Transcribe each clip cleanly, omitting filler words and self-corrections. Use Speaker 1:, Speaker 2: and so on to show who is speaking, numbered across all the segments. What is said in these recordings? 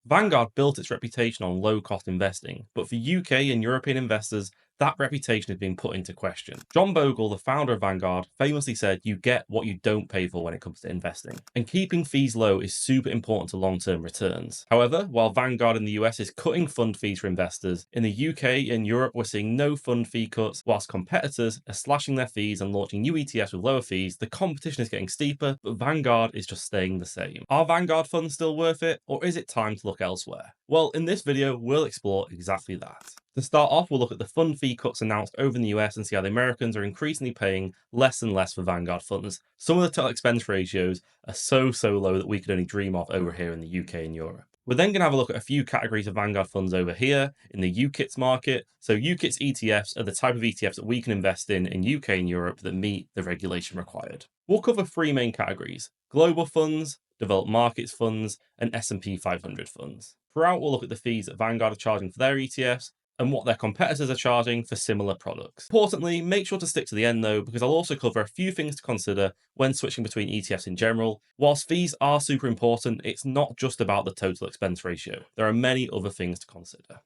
Speaker 1: Vanguard built its reputation on low-cost investing, but for UK and European investors, that reputation is being put into question. John Bogle, the founder of Vanguard, famously said, "You get what you don't pay for when it comes to investing." And keeping fees low is super important to long-term returns. However, while Vanguard in the US is cutting fund fees for investors, in the UK and Europe we're seeing no fund fee cuts, whilst competitors are slashing their fees and launching new ETFs with lower fees. The competition is getting steeper, but Vanguard is just staying the same. Are Vanguard funds still worth it, or is it time to look elsewhere? Well, in this video, we'll explore exactly that. To start off, we'll look at the fund fee cuts announced over in the US and see how the Americans are increasingly paying less and less for Vanguard funds. Some of the total expense ratios are so low that we could only dream of over here in the UK and Europe. We're then going to have a look at a few categories of Vanguard funds over here in the UCITS market. So UCITS ETFs are the type of ETFs that we can invest in UK and Europe that meet the regulation required. We'll cover three main categories: global funds, developed markets funds, and S&P 500 funds. Throughout, we'll look at the fees that Vanguard are charging for their ETFs and what their competitors are charging for similar products. Importantly, make sure to stick to the end though, because I'll also cover a few things to consider when switching between ETFs in general. Whilst fees are super important, it's not just about the total expense ratio. There are many other things to consider.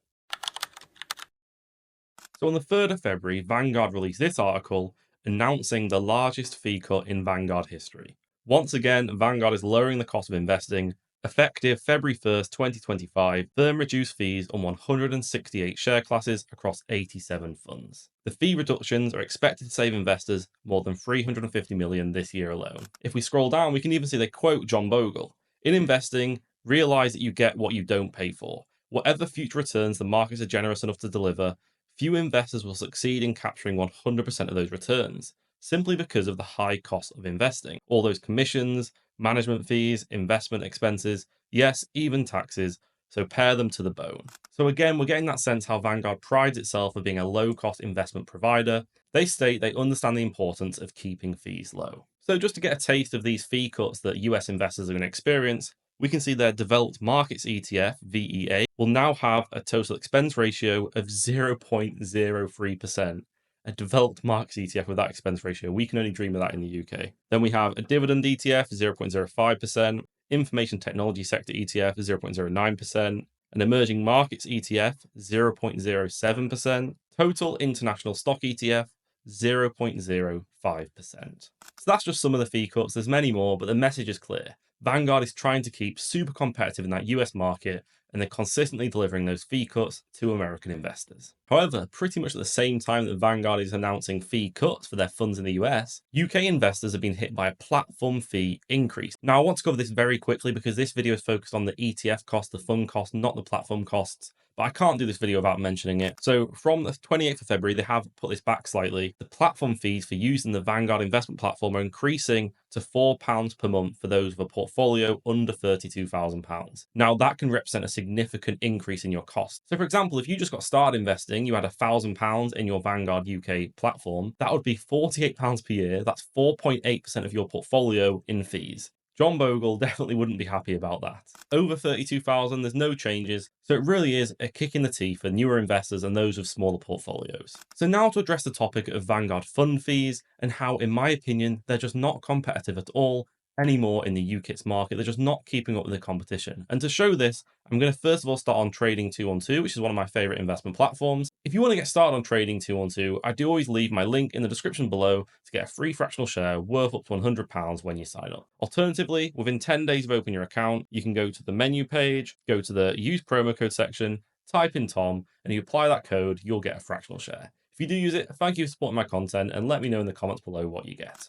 Speaker 1: So on the 3rd of February, Vanguard released this article announcing the largest fee cut in Vanguard history. Once again, Vanguard is lowering the cost of investing. Effective February 1st, 2025, firm reduced fees on 168 share classes across 87 funds. The fee reductions are expected to save investors more than $350 million this year alone. If we scroll down, we can even see they quote John Bogle. "In investing, realize that you get what you don't pay for. Whatever future returns the markets are generous enough to deliver, few investors will succeed in capturing 100% of those returns, simply because of the high cost of investing. All those commissions, management fees, investment expenses, yes, even taxes, so pare them to the bone." So again, we're getting that sense how Vanguard prides itself of being a low-cost investment provider. They state they understand the importance of keeping fees low. So just to get a taste of these fee cuts that US investors are going to experience, we can see their developed markets ETF, VEA, will now have a total expense ratio of 0.03%. A developed markets ETF with that expense ratio, we can only dream of that in the UK. Then we have a dividend ETF, 0.05%, information technology sector ETF, 0.09%, an emerging markets ETF, 0.07%, total international stock ETF, 0.05%. So that's just some of the fee cuts. There's many more, but the message is clear. Vanguard is trying to keep super competitive in that US market, and they're consistently delivering those fee cuts to American investors. However, pretty much at the same time that Vanguard is announcing fee cuts for their funds in the US, UK investors have been hit by a platform fee increase. Now, I want to cover this very quickly because this video is focused on the ETF cost, the fund cost, not the platform costs. But I can't do this video without mentioning it. So from the 28th of February, they have put this back slightly. The platform fees for using the Vanguard investment platform are increasing to £4 per month for those with a portfolio under £32,000. Now that can represent a significant increase in your cost. So for example, if you just got started investing, you had £1,000 in your Vanguard UK platform, that would be £48 per year. That's 4.8% of your portfolio in fees. John Bogle definitely wouldn't be happy about that. Over 32,000, there's no changes, so it really is a kick in the teeth for newer investors and those with smaller portfolios. So now to address the topic of Vanguard fund fees and how, in my opinion, they're just not competitive at all anymore in the UCITS market. They're just not keeping up with the competition. And to show this, I'm going to first of all start on Trading 212, which is one of my favorite investment platforms. If you want to get started on Trading 212, I do always leave my link in the description below to get a free fractional share worth up to £100 when you sign up. Alternatively, within 10 days of opening your account, you can go to the menu page, go to the use promo code section, type in Tom, and you apply that code, you'll get a fractional share. If you do use it, thank you for supporting my content and let me know in the comments below what you get.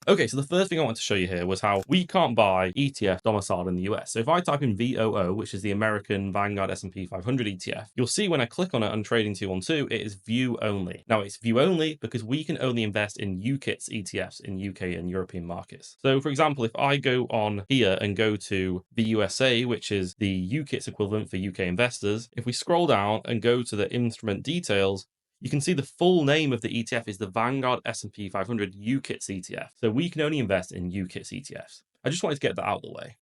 Speaker 1: Okay, so the first thing I want to show you here was how we can't buy ETF domiciled in the US. So if I type in VOO, which is the American Vanguard S&P 500 ETF, you'll see when I click on it on Trading 212, it is view only. Now it's view only because we can only invest in UCITS ETFs in UK and European markets. So for example, if I go on here and go to the USA, which is the UCITS equivalent for UK investors, if we scroll down and go to the instrument details, you can see the full name of the ETF is the Vanguard S&P 500 UCITS ETF. So we can only invest in UCITS ETFs. I just wanted to get that out of the way.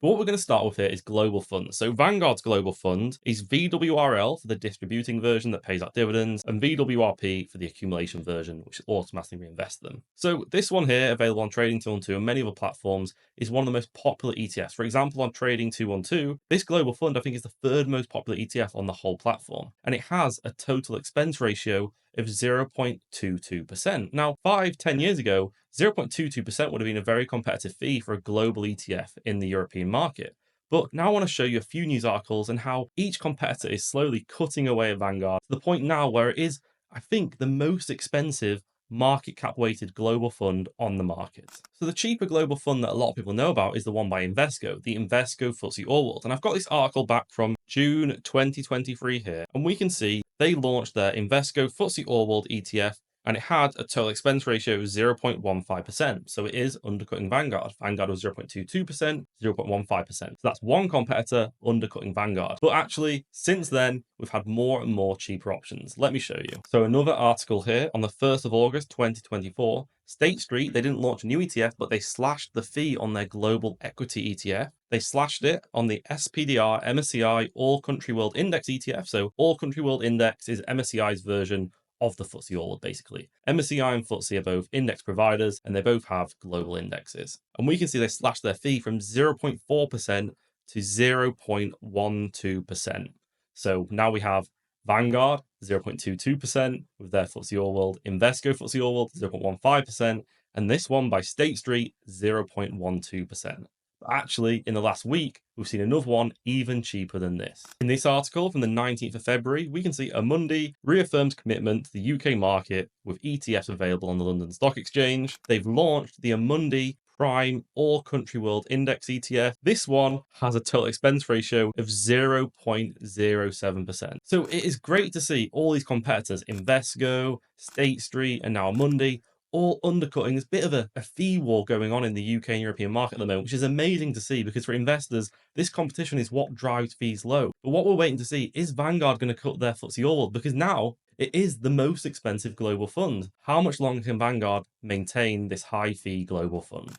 Speaker 1: But what we're going to start with here is global funds. So Vanguard's global fund is VWRL for the distributing version that pays out dividends, and VWRP for the accumulation version, which automatically reinvests them. So this one here, available on Trading 212 and many other platforms, is one of the most popular ETFs. For example, on Trading 212, this global fund I think is the third most popular ETF on the whole platform, and it has a total expense ratio of 0.22%. Now, 10 years ago, 0.22% would have been a very competitive fee for a global ETF in the European market. But now I want to show you a few news articles and how each competitor is slowly cutting away at Vanguard to the point now where it is, I think, the most expensive market cap weighted global fund on the market. So the cheaper global fund that a lot of people know about is the one by Invesco, the Invesco FTSE All World. And I've got this article back from June 2023 here, and we can see they launched their Invesco FTSE All World ETF, and it had a total expense ratio of 0.15%. So it is undercutting Vanguard. Vanguard was 0.22%, 0.15%. So that's one competitor undercutting Vanguard. But actually, since then, we've had more and more cheaper options. Let me show you. So another article here on the 1st of August, 2024, State Street, they didn't launch a new ETF, but they slashed the fee on their global equity ETF. They slashed it on the SPDR MSCI All Country World Index ETF. So All Country World Index is MSCI's version of the FTSE All World, basically. MSCI and FTSE are both index providers, and they both have global indexes. And we can see they slashed their fee from 0.4% to 0.12%. So now we have Vanguard, 0.22% with their FTSE All World, Invesco FTSE All World, 0.15%, and this one by State Street, 0.12%. Actually, in the last week, we've seen another one even cheaper than this. In this article from the 19th of February, we can see Amundi reaffirms commitment to the UK market with ETFs available on the London Stock Exchange. They've launched the Amundi Prime All Country World Index ETF. This one has a total expense ratio of 0.07%. So it is great to see all these competitors, Invesco, State Street, and now Amundi, all undercutting. There's a bit of a fee war going on in the UK and European market at the moment, which is amazing to see because for investors, this competition is what drives fees low. But what we're waiting to see is Vanguard going to cut their FTSE All World, because now it is the most expensive global fund. How much longer can Vanguard maintain this high fee global fund?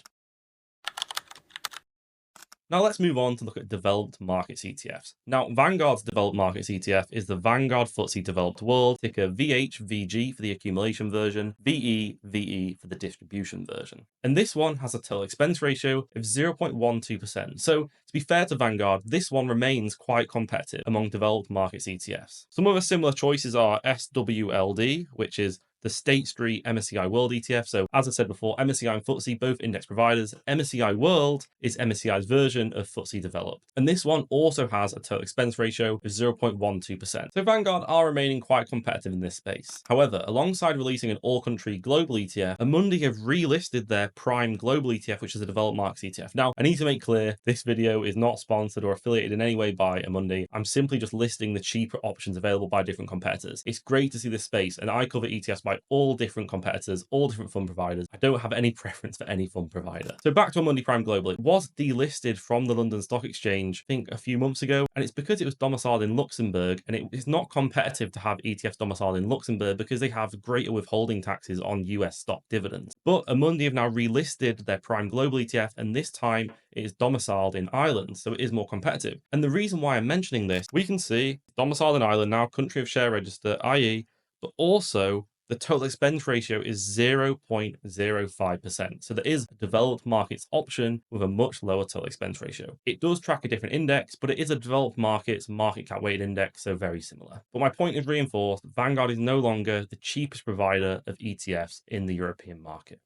Speaker 1: Now let's move on to look at developed markets ETFs. Now Vanguard's developed markets ETF is the Vanguard FTSE Developed World, ticker VHVG for the accumulation version, VEVE for the distribution version. And this one has a total expense ratio of 0.12%. So to be fair to Vanguard, this one remains quite competitive among developed markets ETFs. Some other similar choices are SWLD, which is the State Street MSCI World ETF. So as I said before, MSCI and FTSE, both index providers. MSCI World is MSCI's version of FTSE Developed. And this one also has a total expense ratio of 0.12%. So Vanguard are remaining quite competitive in this space. However, alongside releasing an all-country global ETF, Amundi have relisted their Prime Global ETF, which is a developed markets ETF. Now, I need to make clear, this video is not sponsored or affiliated in any way by Amundi. I'm simply just listing the cheaper options available by different competitors. It's great to see this space, and I cover ETFs by all different competitors, all different fund providers. I don't have any preference for any fund provider. So back to Amundi Prime Global. It was delisted from the London Stock Exchange, I think a few months ago, and it's because it was domiciled in Luxembourg, and it is not competitive to have ETFs domiciled in Luxembourg because they have greater withholding taxes on US stock dividends. But Amundi have now relisted their Prime Global ETF, and this time it is domiciled in Ireland, so it is more competitive. And the reason why I'm mentioning this, we can see domiciled in Ireland now, country of share register, i.e., but also the total expense ratio is 0.05%. So there is a developed markets option with a much lower total expense ratio. It does track a different index, but it is a developed markets market cap weighted index, so very similar. But my point is reinforced. Vanguard is no longer the cheapest provider of ETFs in the European market.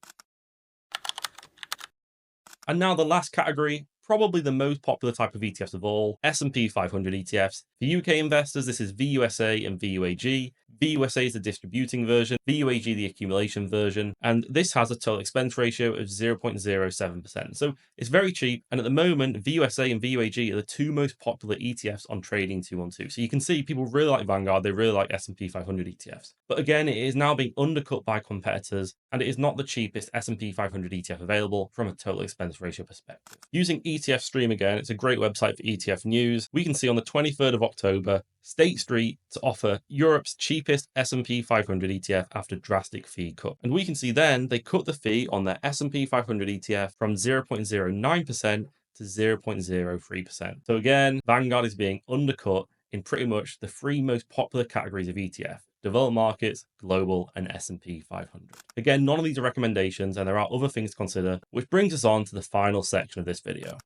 Speaker 1: And now the last category, probably the most popular type of ETFs of all, S&P 500 ETFs. For UK investors, this is VUSA and VUAG. VUSA is the distributing version, VUAG the accumulation version, and this has a total expense ratio of 0.07%. So it's very cheap, and at the moment, VUSA and VUAG are the two most popular ETFs on Trading 212. So you can see people really like Vanguard, they really like S&P 500 ETFs. But again, it is now being undercut by competitors, and it is not the cheapest S&P 500 ETF available from a total expense ratio perspective. Using ETF Stream again, it's a great website for ETF news. We can see on the 23rd of October, State Street to offer Europe's cheapest S&P 500 ETF after drastic fee cut. And we can see then they cut the fee on their S&P 500 ETF from 0.09% to 0.03%. So again, Vanguard is being undercut in pretty much the three most popular categories of ETF: developed markets, global, and S&P 500. Again, none of these are recommendations, and there are other things to consider, which brings us on to the final section of this video.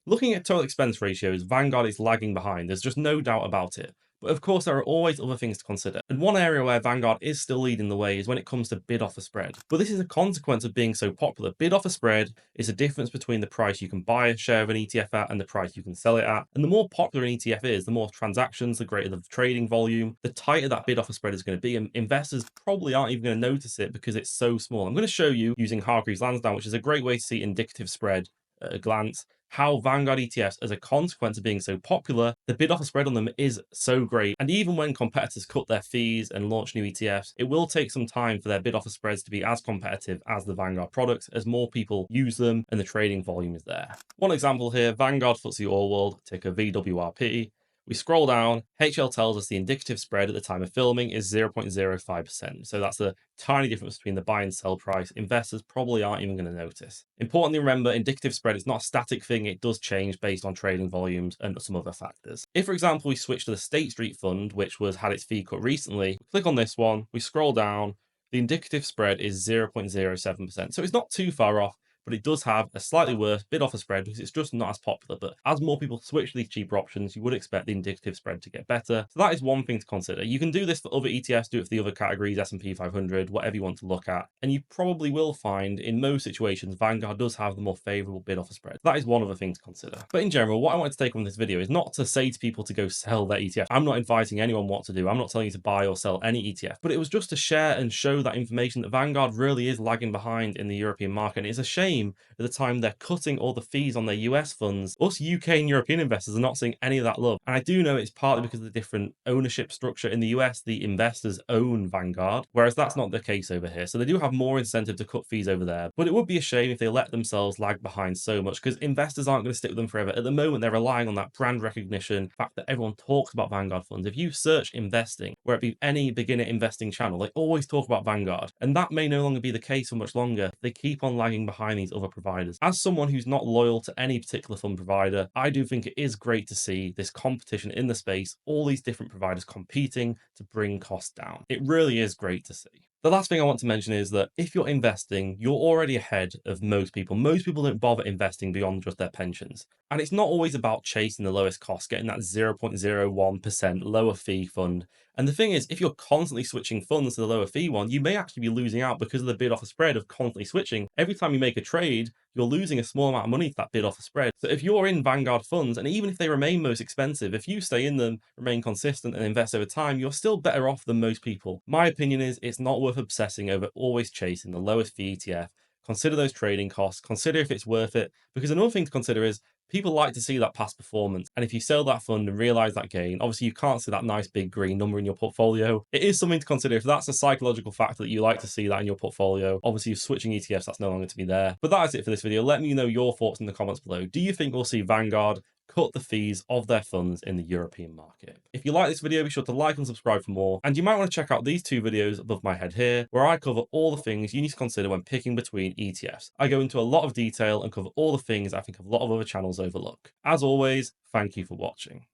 Speaker 1: Looking at total expense ratios, Vanguard is lagging behind. There's just no doubt about it. But of course, there are always other things to consider. And one area where Vanguard is still leading the way is when it comes to bid offer spread. But this is a consequence of being so popular. Bid offer spread is the difference between the price you can buy a share of an ETF at and the price you can sell it at. And the more popular an ETF is, the more transactions, the greater the trading volume, the tighter that bid offer spread is going to be. And investors probably aren't even going to notice it because it's so small. I'm going to show you using Hargreaves Lansdown, which is a great way to see indicative spread at a glance, how Vanguard ETFs, as a consequence of being so popular, the bid offer spread on them is so great. And even when competitors cut their fees and launch new ETFs, it will take some time for their bid offer spreads to be as competitive as the Vanguard products, as more people use them and the trading volume is there. One example here, Vanguard FTSE All World, ticker VWRP. We scroll down, HL tells us the indicative spread at the time of filming is 0.05%. So that's the tiny difference between the buy and sell price. Investors probably aren't even going to notice. Importantly, remember, indicative spread is not a static thing. It does change based on trading volumes and some other factors. If, for example, we switch to the State Street Fund, which had its fee cut recently, click on this one, we scroll down, the indicative spread is 0.07%. So it's not too far off, but it does have a slightly worse bid offer spread because it's just not as popular. But as more people switch to these cheaper options, you would expect the indicative spread to get better. So that is one thing to consider. You can do this for other ETFs, do it for the other categories, S&P 500, whatever you want to look at. And you probably will find in most situations, Vanguard does have the more favorable bid offer spread. That is one other thing to consider. But in general, what I wanted to take on this video is not to say to people to go sell their ETF. I'm not advising anyone what to do. I'm not telling you to buy or sell any ETF, but it was just to share and show that information that Vanguard really is lagging behind in the European market. And it's a shame at the time they're cutting all the fees on their US funds. Us UK and European investors are not seeing any of that love. And I do know it's partly because of the different ownership structure. In the US, the investors own Vanguard, whereas that's not the case over here. So they do have more incentive to cut fees over there. But it would be a shame if they let themselves lag behind so much, because investors aren't going to stick with them forever. At the moment, they're relying on that brand recognition, the fact that everyone talks about Vanguard funds. If you search investing, where it be any beginner investing channel, they always talk about Vanguard. And that may no longer be the case for much longer. They keep on lagging behind these other providers. As someone who's not loyal to any particular fund provider, I do think it is great to see this competition in the space, all these different providers competing to bring costs down. It really is great to see. The last thing I want to mention is that if you're investing, you're already ahead of most people. Most people don't bother investing beyond just their pensions. And it's not always about chasing the lowest cost, getting that 0.01% lower fee fund. And the thing is, if you're constantly switching funds to the lower fee one, you may actually be losing out because of the bid offer spread of constantly switching. Every time you make a trade, you're losing a small amount of money to that bid offer spread. So if you're in Vanguard funds, and even if they remain most expensive, if you stay in them, remain consistent and invest over time, you're still better off than most people. My opinion is it's not worth obsessing over always chasing the lowest fee ETF. Consider those trading costs, consider if it's worth it, because another thing to consider is people like to see that past performance. And if you sell that fund and realize that gain, obviously you can't see that nice big green number in your portfolio. It is something to consider. If that's a psychological factor that you like to see that in your portfolio, obviously you're switching ETFs, that's no longer to be there. But that is it for this video. Let me know your thoughts in the comments below. Do you think we'll see Vanguard cut the fees of their funds in the European market? If you like this video, be sure to like and subscribe for more. And you might want to check out these two videos above my head here, where I cover all the things you need to consider when picking between ETFs. I go into a lot of detail and cover all the things I think a lot of other channels overlook. As always, thank you for watching.